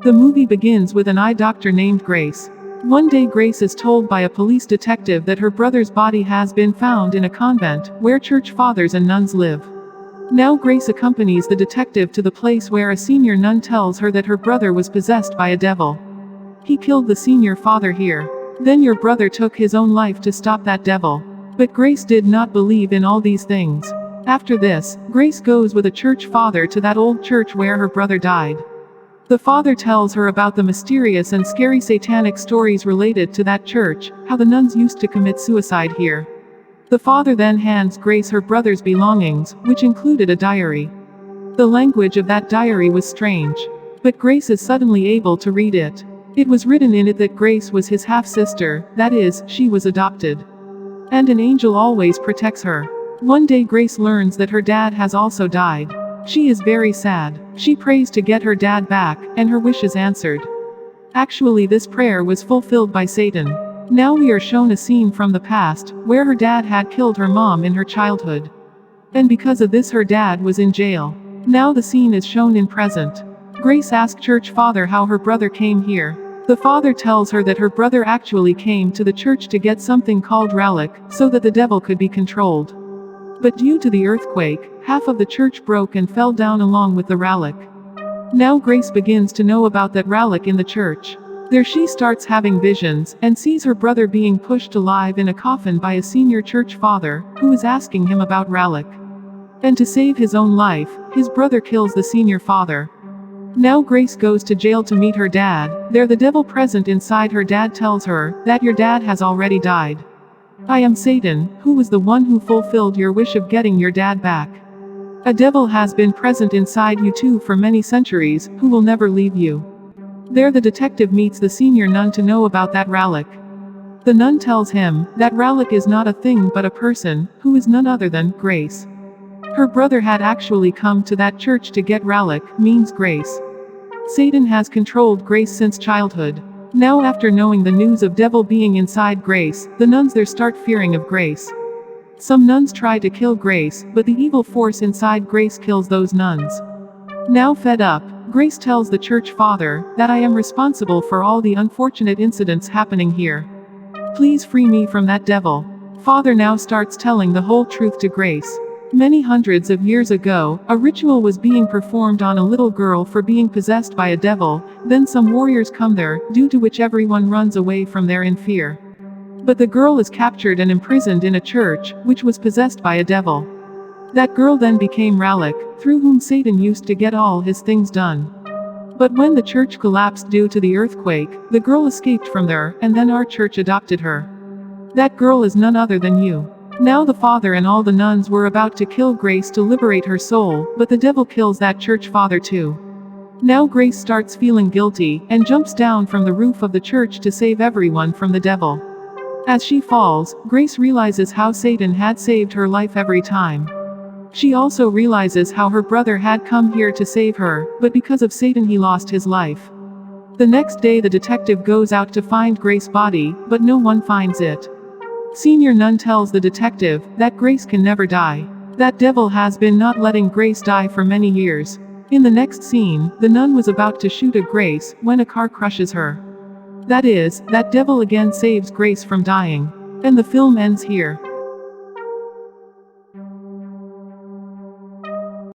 The movie begins with an eye doctor named Grace. One day Grace is told by a police detective that her brother's body has been found in a convent, where church fathers and nuns live. Now Grace accompanies the detective to the place where a senior nun tells her that her brother was possessed by a devil. He killed the senior father here. Then your brother took his own life to stop that devil. But Grace did not believe in all these things. After this, Grace goes with a church father to that old church where her brother died. The father tells her about the mysterious and scary satanic stories related to that church, how the nuns used to commit suicide here. The father then hands Grace her brother's belongings, which included a diary. The language of that diary was strange. But Grace is suddenly able to read it. It was written in it that Grace was his half-sister, that is, she was adopted. And an angel always protects her. One day Grace learns that her dad has also died. She is very sad. She prays to get her dad back, and her wish is answered. Actually, this prayer was fulfilled by Satan. Now we are shown a scene from the past, where her dad had killed her mom in her childhood. And because of this her dad was in jail. Now the scene is shown in present. Grace asks church father how her brother came here. The father tells her that her brother actually came to the church to get something called relic, so that the devil could be controlled. But due to the earthquake, half of the church broke and fell down along with the relic. Now Grace begins to know about that relic in the church. There she starts having visions, and sees her brother being pushed alive in a coffin by a senior church father, who is asking him about relic. And to save his own life, his brother kills the senior father. Now Grace goes to jail to meet her dad. There the devil present inside her dad tells her, that your dad has already died. I am Satan, who was the one who fulfilled your wish of getting your dad back. A devil has been present inside you too for many centuries, who will never leave you. There the detective meets the senior nun to know about that relic. The nun tells him, that relic is not a thing but a person, who is none other than Grace. Her brother had actually come to that church to get relic, means Grace. Satan has controlled Grace since childhood. Now after knowing the news of devil being inside Grace, the nuns there start fearing of Grace. Some nuns try to kill Grace, but the evil force inside Grace kills those nuns. Now fed up, Grace tells the church father, that I am responsible for all the unfortunate incidents happening here. Please free me from that devil. Father now starts telling the whole truth to Grace. Many hundreds of years ago, a ritual was being performed on a little girl for being possessed by a devil, then some warriors come there, due to which everyone runs away from there in fear. But the girl is captured and imprisoned in a church, which was possessed by a devil. That girl then became Relic, through whom Satan used to get all his things done. But when the church collapsed due to the earthquake, the girl escaped from there, and then our church adopted her. That girl is none other than you. Now the father and all the nuns were about to kill Grace to liberate her soul, but the devil kills that church father too. Now Grace starts feeling guilty, and jumps down from the roof of the church to save everyone from the devil. As she falls, Grace realizes how Satan had saved her life every time. She also realizes how her brother had come here to save her, but because of Satan he lost his life. The next day the detective goes out to find Grace's body, but no one finds it. Senior nun tells the detective, that Grace can never die. That devil has been not letting Grace die for many years. In the next scene, the nun was about to shoot at Grace, when a car crushes her. That is, that devil again saves Grace from dying. And the film ends here.